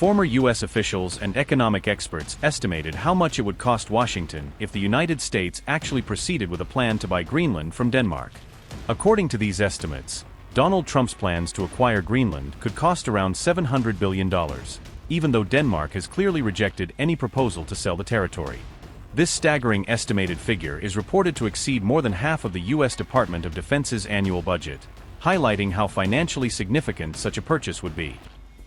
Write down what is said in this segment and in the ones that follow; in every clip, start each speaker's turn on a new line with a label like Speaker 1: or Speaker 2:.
Speaker 1: Former U.S. officials and economic experts estimated how much it would cost Washington if the United States actually proceeded with a plan to buy Greenland from Denmark. According to these estimates, Donald Trump's plans to acquire Greenland could cost around $700 billion, even though Denmark has clearly rejected any proposal to sell the territory. This staggering estimated figure is reported to exceed more than half of the U.S. Department of Defense's annual budget, highlighting how financially significant such a purchase would be.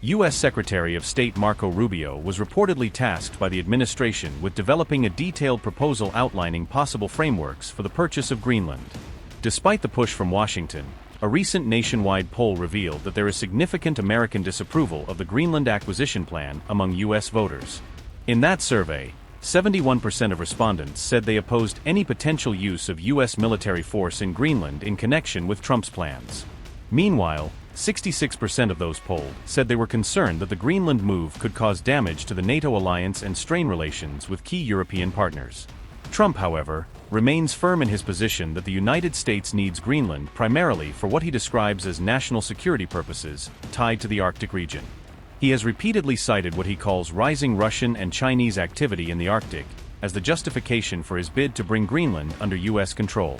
Speaker 1: U.S. Secretary of State Marco Rubio was reportedly tasked by the administration with developing a detailed proposal outlining possible frameworks for the purchase of Greenland. Despite the push from Washington, a recent nationwide poll revealed that there is significant American disapproval of the Greenland acquisition plan among U.S. voters. In that survey, 71% of respondents said they opposed any potential use of U.S. military force in Greenland in connection with Trump's plans. Meanwhile, 66% of those polled said they were concerned that the Greenland move could cause damage to the NATO alliance and strain relations with key European partners. Trump, however, remains firm in his position that the United States needs Greenland primarily for what he describes as national security purposes tied to the Arctic region. He has repeatedly cited what he calls rising Russian and Chinese activity in the Arctic as the justification for his bid to bring Greenland under U.S. control.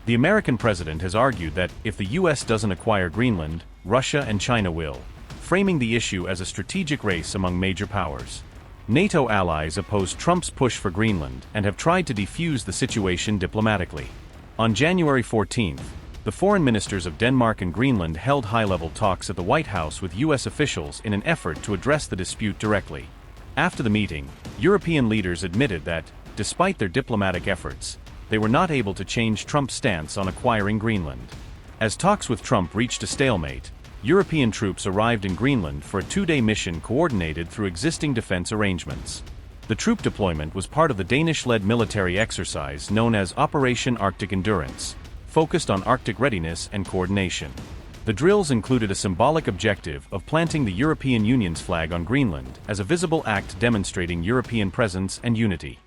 Speaker 1: The American president has argued that if the U.S. doesn't acquire Greenland, Russia and China will, framing the issue as a strategic race among major powers. NATO allies oppose Trump's push for Greenland and have tried to defuse the situation diplomatically. On January 14, the foreign ministers of Denmark and Greenland held high-level talks at the White House with U.S. officials in an effort to address the dispute directly. After the meeting, European leaders admitted that, despite their diplomatic efforts, they were not able to change Trump's stance on acquiring Greenland. As talks with Trump reached a stalemate, European troops arrived in Greenland for a two-day mission coordinated through existing defense arrangements. The troop deployment was part of the Danish-led military exercise known as Operation Arctic Endurance, focused on Arctic readiness and coordination. The drills included a symbolic objective of planting the European Union's flag on Greenland as a visible act demonstrating European presence and unity.